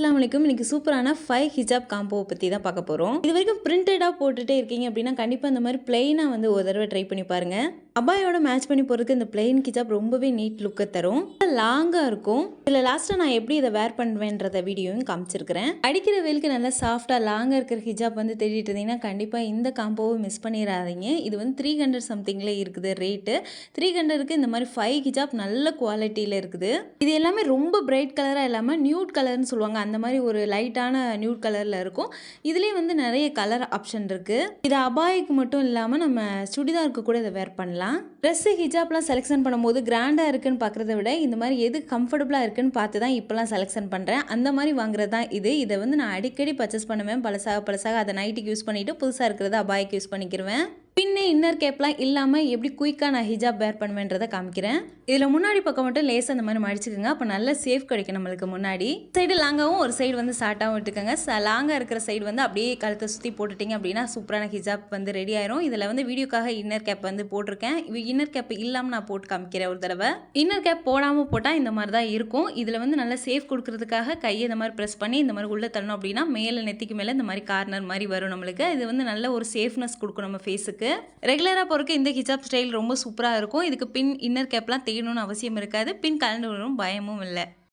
அஸ்ஸலாமு அலைக்கும். இன்னைக்கு சூப்பரான 5 ஹிஜாப் காம்போ பற்றி தான் பார்க்க போகிறோம். இது வரைக்கும் பிரிண்டடாக போட்டுகிட்டே இருக்கீங்க அப்படின்னா கண்டிப்பாக இந்த மாதிரி பிளெயினாக வந்து ஒரு தடவை ட்ரை பண்ணி பாருங்கள். அபாயோட மேட்ச் பண்ணி போகிறதுக்கு இந்த பிளெயின் ஹிஜாப் ரொம்பவே நீட் லுக்கை தரும். லாங்காக இருக்கும். இதில் லாஸ்ட்டாக நான் எப்படி இதை வேர் பண்ணுவேன்றத வீடியோவும் காமிச்சிருக்கிறேன். அடிக்கிற வெயிலுக்கு நல்லா சாஃப்டாக லாங்காக இருக்கிற ஹிஜாப் வந்து தேடிட்டு இருந்தீங்கன்னா கண்டிப்பாக இந்த காம்போவை மிஸ் பண்ணிடாதீங்க. இது வந்து 300 சம்திங்கில் இருக்குது ரேட்டு. 300க்கு இந்த மாதிரி 5 ஹிஜாப் நல்ல குவாலிட்டியில் இருக்குது. இது எல்லாமே ரொம்ப பிரைட் கலராக இல்லாமல் நியூட் கலர்னு சொல்லுவாங்க. அந்த மாதிரி ஒரு லைட்டான நியூட் கலரில் இருக்கும். இதுலேயே வந்து நிறைய கலர் ஆப்ஷன் இருக்குது. இது அபாய்க்கு மட்டும் இல்லாமல் நம்ம சுடிதாருக்கு கூட இதை வேர் பண்ணலாம். ட்ரெஸ்ஸு ஹிஜாப்லாம் செலெக்ஷன் பண்ணும்போது கிராண்டாக இருக்குன்னு பார்க்குறத விட இந்த மாதிரி எது கம்ஃபர்டபுளாக இருக்குன்னு பார்த்து தான் இப்போலாம் செலெக்ஷன் பண்ணுறேன். அந்த மாதிரி வாங்குறது தான் இது. இதை வந்து நான் அடிக்கடி பர்ச்சேஸ் பண்ணுவேன். பழசாக அதை நைட்டுக்கு யூஸ் பண்ணிவிட்டு புதுசாக இருக்கிறத அபாய்க்கு யூஸ் பண்ணிக்கிடுவேன். பின்னே இன்னர் கேப்லாம் இல்லாமல் எப்படி குயிக்காக நான் ஹிஜாப் வேர் பண்ணுவேன்றதை காமிக்கிறேன். இதில் முன்னாடி பக்கம் மட்டும் லேசாக அந்த மாதிரி மடிச்சுக்கோங்க. அப்போ நல்ல சேஃப் கிடைக்கும் நம்மளுக்கு. முன்னாடி சைடு லாங்காகவும் ஒரு சைடு வந்து ஷார்ட்டாகவும் விட்டுக்கோங்க. லாங்காக இருக்கிற சைடு வந்து அப்படியே கழுத்தை சுற்றி போட்டுட்டிங்க அப்படின்னா சூப்பரான ஹிஜாப் வந்து ரெடி ஆயிரும். இதில் வந்து வீடியோக்காக இன்னர் கேப் வந்து போட்டிருக்கேன். இன்னர் கேப் இல்லாமல் நான் போட்டு காமிக்கிறேன் ஒரு தடவை. இன்னர் கேப் போடாமல் போட்டால் இந்த மாதிரி தான் இருக்கும். இதில் வந்து நல்லா சேஃப் கொடுக்கறதுக்காக கையை இந்த மாதிரி ப்ரெஸ் பண்ணி இந்த மாதிரி உள்ளே தள்ளணும் அப்படின்னா மேலே நெத்திக்கு மேலே இந்த மாதிரி கார்னர் மாதிரி வரும் நம்மளுக்கு. இது வந்து நல்ல ஒரு சேஃப்னஸ் கொடுக்கும் நம்ம ஃபேஸுக்கு. ரெகுலராக போகிறக்கு இந்த ஹிஜாப் ஸ்டைல் ரொம்ப சூப்பராக இருக்கும். இதுக்கு பின் இன்னர் கேப்லாம் தேயணும்னு அவசியம் இருக்காது. பின் கலந்து வரும் பயமும் இல்லை.